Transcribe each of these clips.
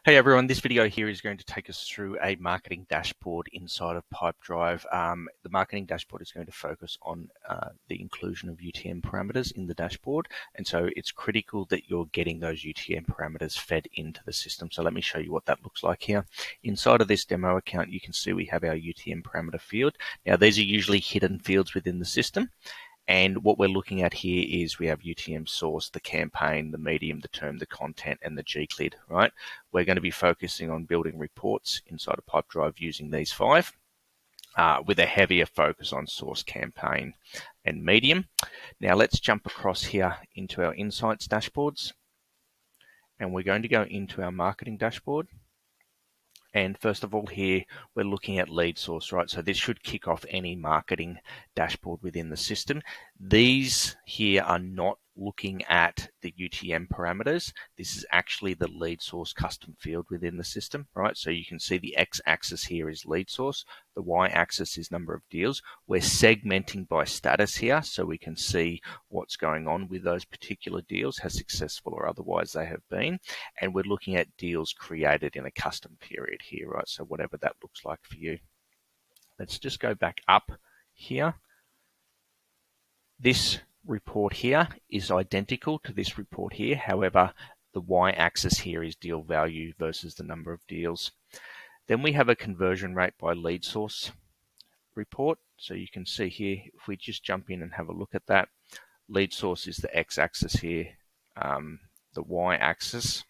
Hey everyone, this video here is going to take us through a marketing dashboard inside of Pipedrive. The marketing dashboard is going to focus on the inclusion of UTM parameters in the dashboard, and so it's critical that you're getting those UTM parameters fed into the system. So let me show you what that looks like here. Inside of this demo account, you can see we have our UTM parameter field. Now these are usually hidden fields within the system. And what we're looking at here is we have UTM source, the campaign, the medium, the term, the content, and the GCLID, right? We're going to be focusing on building reports inside of Pipedrive using these five, with a heavier focus on source, campaign, and medium. Now let's jump across here into our insights dashboards. And we're going to go into our marketing dashboard. And first of all here, we're looking at lead source, right? So this should kick off any marketing dashboard within the system. These here are not looking at the UTM parameters. This is actually the lead source custom field within the system, right? So you can see the x-axis here is lead source. The y-axis is number of deals. We're segmenting by status here so we can see what's going on with those particular deals, how successful or otherwise they have been. And we're looking at deals created in a custom period here, right? So whatever that looks like for you. Let's just go back up here. This report here is identical to this report here. However, the y-axis here is deal value versus the number of deals. Then we have a conversion rate by lead source report. So you can see here, if we just jump in and have a look at that, lead source is the x-axis here, the y-axis,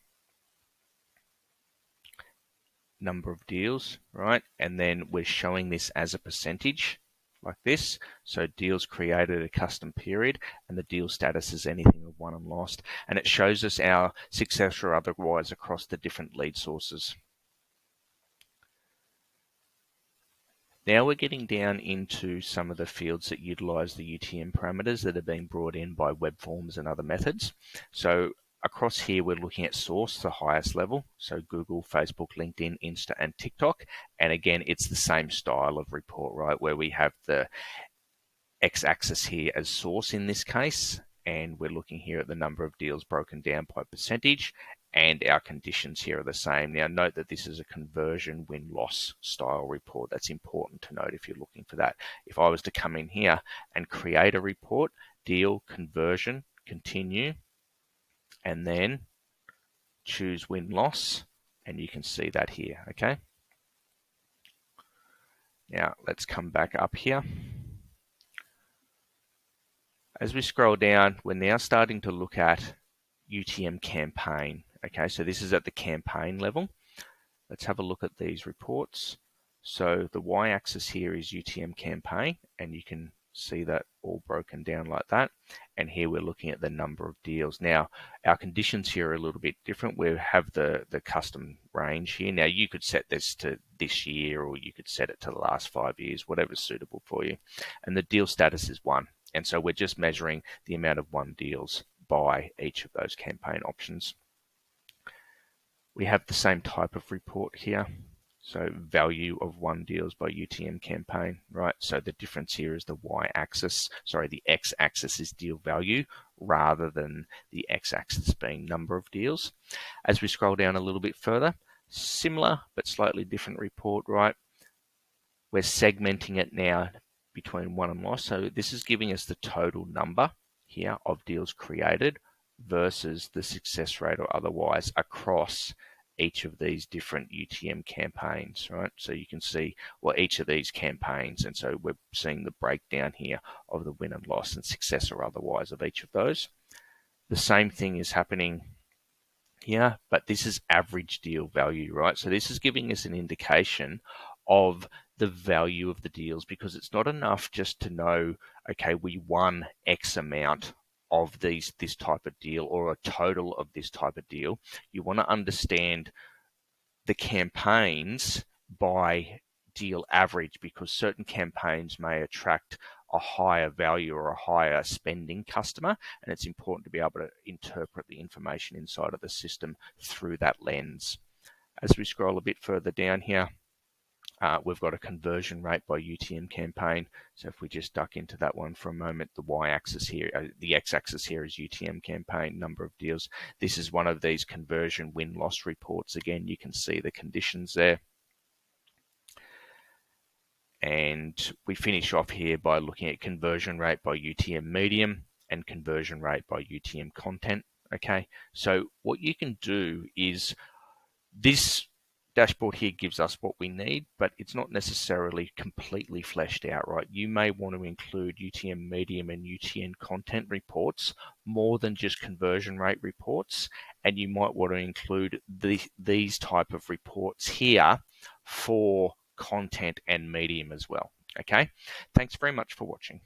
number of deals, right? And then we're showing this as a percentage like this. So deals created a custom period, and the deal status is anything of won and lost. And it shows us our success or otherwise across the different lead sources. Now we're getting down into some of the fields that utilize the UTM parameters that are being brought in by web forms and other methods. So across here, we're looking at source, the highest level. So Google, Facebook, LinkedIn, Insta, and TikTok. And again, it's the same style of report, right? Where we have the x-axis here as source in this case. And we're looking here at the number of deals broken down by percentage. And our conditions here are the same. Now note that this is a conversion win-loss style report. That's important to note if you're looking for that. If I was to come in here and create a report, deal, conversion, continue, and then choose win-loss, and you can see that here, okay? Now let's come back up here. As we scroll down, we're now starting to look at UTM campaign, okay? So this is at the campaign level. Let's have a look at these reports. So the y-axis here is UTM campaign, and you can see that all broken down like that. And here we're looking at the number of deals. Now, our conditions here are a little bit different. We have the custom range here. Now, you could set this to this year, or you could set it to the last 5 years, whatever's suitable for you. And the deal status is 1. And so we're just measuring the amount of won deals by each of those campaign options. We have the same type of report here. So value of won deals by UTM campaign, right? So the difference here is the y-axis, the x-axis is deal value rather than the x-axis being number of deals. As we scroll down a little bit further, similar but slightly different report, right? We're segmenting it now between won and loss. So this is giving us the total number here of deals created versus the success rate or otherwise across each of these different UTM campaigns, right? So you can see each of these campaigns, and so we're seeing the breakdown here of the win and loss and success or otherwise of each of those. The same thing is happening here, but this is average deal value, right? So this is giving us an indication of the value of the deals, because it's not enough just to know, okay, we won X amount of this type of deal or a total of this type of deal. You want to understand the campaigns by deal average, because certain campaigns may attract a higher value or a higher spending customer, and it's important to be able to interpret the information inside of the system through that lens. As we scroll a bit further down here, We've got a conversion rate by UTM campaign. So if we just duck into that one for a moment, the y-axis here, the x-axis here is UTM campaign, number of deals. This is one of these conversion win-loss reports. Again, you can see the conditions there. And we finish off here by looking at conversion rate by UTM medium and conversion rate by UTM content. Okay, so what you can do is, this dashboard here gives us what we need, but it's not necessarily completely fleshed out, right? You may want to include UTM medium and UTM content reports more than just conversion rate reports, and you might want to include these type of reports here for content and medium as well. Okay, thanks very much for watching.